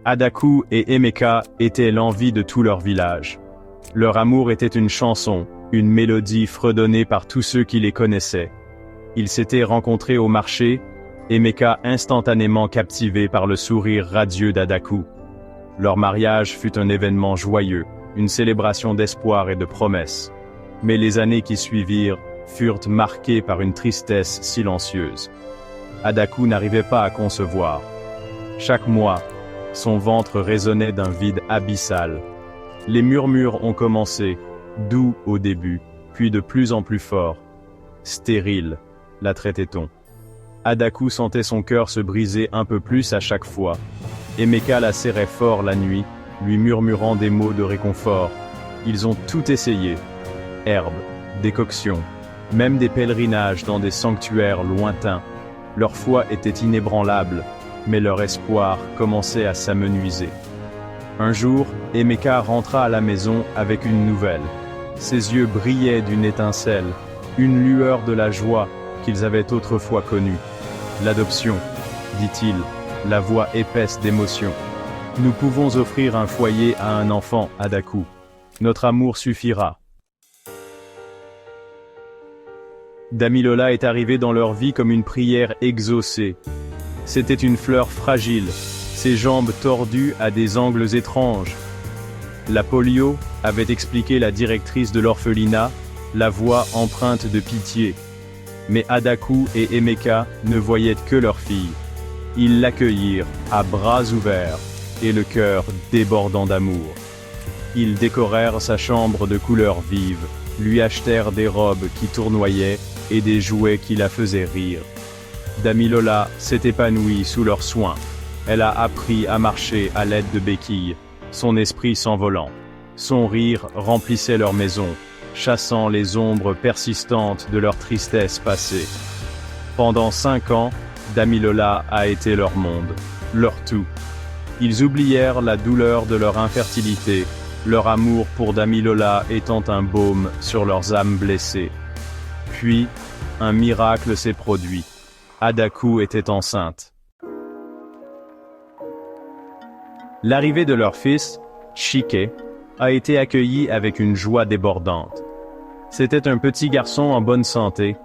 Adaku et Emeka étaient l'envie de tout leur village. Leur amour était une chanson, une mélodie fredonnée par tous ceux qui les connaissaient. Ils s'étaient rencontrés au marché, Emeka instantanément captivé par le sourire radieux d'Adaku. Leur mariage fut un événement joyeux, une célébration d'espoir et de promesses. Mais les années qui suivirent furent marquées par une tristesse silencieuse. Adaku n'arrivait pas à concevoir. Chaque mois, son ventre résonnait d'un vide abyssal. Les murmures ont commencé, doux au début, puis de plus en plus forts. Stérile, la traitait-on. Adaku sentait son cœur se briser un peu plus à chaque fois. Emeka la serrait fort la nuit, lui murmurant des mots de réconfort. Ils ont tout essayé. Herbes, décoctions, même des pèlerinages dans des sanctuaires lointains. Leur foi était inébranlable, mais leur espoir commençait à s'amenuiser. Un jour, Emeka rentra à la maison avec une nouvelle. Ses yeux brillaient d'une étincelle, une lueur de la joie qu'ils avaient autrefois connue. L'adoption, dit-il, la voix épaisse d'émotion. Nous pouvons offrir un foyer à un enfant, Adaku. Notre amour suffira. Damilola est arrivée dans leur vie comme une prière exaucée. C'était une fleur fragile, ses jambes tordues à des angles étranges. La polio, avait expliqué la directrice de l'orphelinat, la voix empreinte de pitié. Mais Adaku et Emeka ne voyaient que leur fille. Ils l'accueillirent à bras ouverts et le cœur débordant d'amour. Ils décorèrent sa chambre de couleurs vives, lui achetèrent des robes qui tournoyaient et des jouets qui la faisaient rire. Damilola s'est épanouie sous leurs soins. Elle a appris à marcher à l'aide de béquilles, son esprit s'envolant. Son rire remplissait leur maison, chassant les ombres persistantes de leur tristesse passée. Pendant 5 ans, Damilola a été leur monde, leur tout. Ils oublièrent la douleur de leur infertilité, leur amour pour Damilola étant un baume sur leurs âmes blessées. Puis, un miracle s'est produit. Adaku était enceinte. L'arrivée de leur fils, Chike, a été accueillie avec une joie débordante. C'était un petit garçon en bonne santé,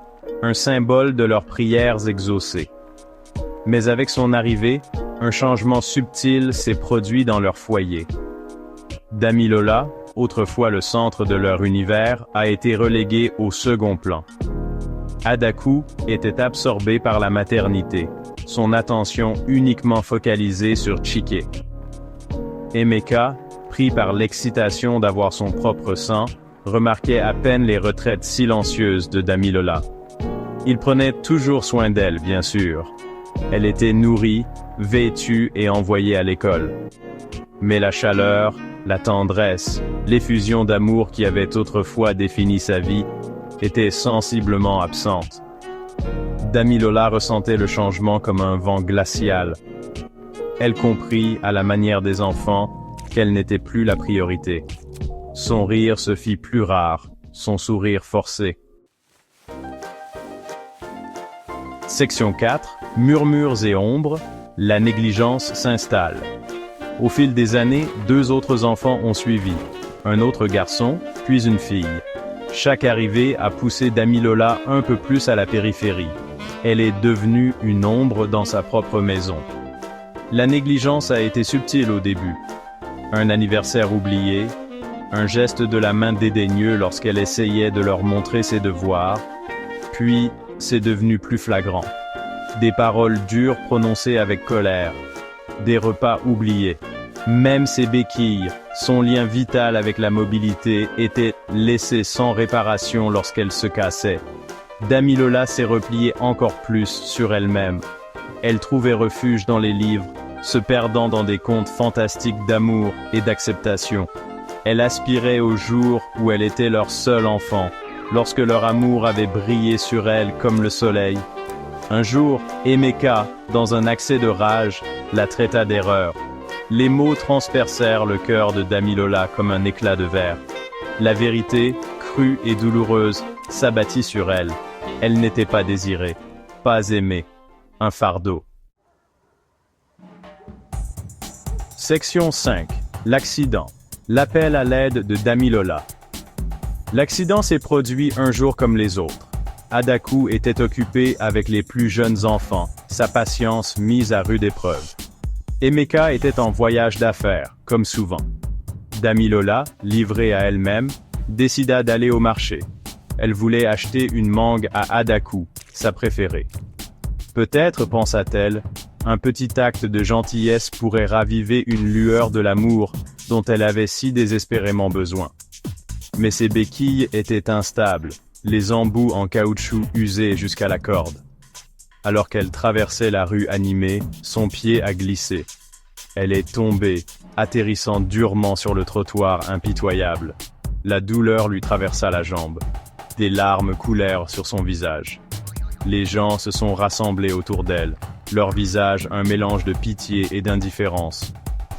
un symbole de leurs prières exaucées. Mais avec son arrivée, un changement subtil s'est produit dans leur foyer. Damilola, autrefois le centre de leur univers, a été relégué au second plan. Adaku était absorbé par la maternité, son attention uniquement focalisée sur Chike. Emeka, pris par l'excitation d'avoir son propre sang, remarquait à peine les retraites silencieuses de Damilola. Il prenait toujours soin d'elle, bien sûr. Elle était nourrie, vêtue et envoyée à l'école. Mais la chaleur, la tendresse, l'effusion d'amour qui avait autrefois défini sa vie, étaient sensiblement absentes. Damilola ressentait le changement comme un vent glacial. Elle comprit, à la manière des enfants, qu'elle n'était plus la priorité. Son rire se fit plus rare, son sourire forcé. Section 4, Murmures et ombres, la négligence s'installe. Au fil des années, 2 autres enfants ont suivi, un autre garçon, puis une fille. Chaque arrivée a poussé Damilola un peu plus à la périphérie. Elle est devenue une ombre dans sa propre maison. La négligence a été subtile au début. Un anniversaire oublié, un geste de la main dédaigneux lorsqu'elle essayait de leur montrer ses devoirs, puis c'est devenu plus flagrant. Des paroles dures prononcées avec colère, des repas oubliés. Même ses béquilles, son lien vital avec la mobilité, étaient laissés sans réparation lorsqu'elle se cassait. Damilola s'est repliée encore plus sur elle-même. Elle trouvait refuge dans les livres, se perdant dans des contes fantastiques d'amour et d'acceptation. Elle aspirait au jour où elle était leur seul enfant, lorsque leur amour avait brillé sur elle comme le soleil. Un jour, Emeka, dans un accès de rage, la traita d'erreur. Les mots transpercèrent le cœur de Damilola comme un éclat de verre. La vérité, crue et douloureuse, s'abattit sur elle. Elle n'était pas désirée, pas aimée, un fardeau. Section 5. L'accident. L'appel à l'aide de Damilola. L'accident s'est produit un jour comme les autres. Adaku était occupé avec les plus jeunes enfants, sa patience mise à rude épreuve. Emeka était en voyage d'affaires, comme souvent. Damilola, livrée à elle-même, décida d'aller au marché. Elle voulait acheter une mangue à Adaku, sa préférée. Peut-être, pensa-t-elle, un petit acte de gentillesse pourrait raviver une lueur de l'amour dont elle avait si désespérément besoin. Mais ses béquilles étaient instables, les embouts en caoutchouc usés jusqu'à la corde. Alors qu'elle traversait la rue animée, son pied a glissé. Elle est tombée, atterrissant durement sur le trottoir impitoyable. La douleur lui traversa la jambe. Des larmes coulèrent sur son visage. Les gens se sont rassemblés autour d'elle, leur visage un mélange de pitié et d'indifférence.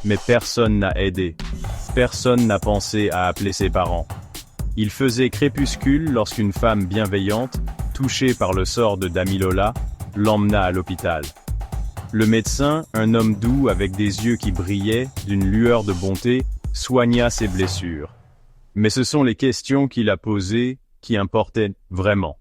Mais personne n'a aidé. Personne n'a pensé à appeler ses parents. Il faisait crépuscule lorsqu'une femme bienveillante, touchée par le sort de Damilola, l'emmena à l'hôpital. Le médecin, un homme doux avec des yeux qui brillaient, d'une lueur de bonté, soigna ses blessures. Mais ce sont les questions qu'il a posées qui importaient vraiment.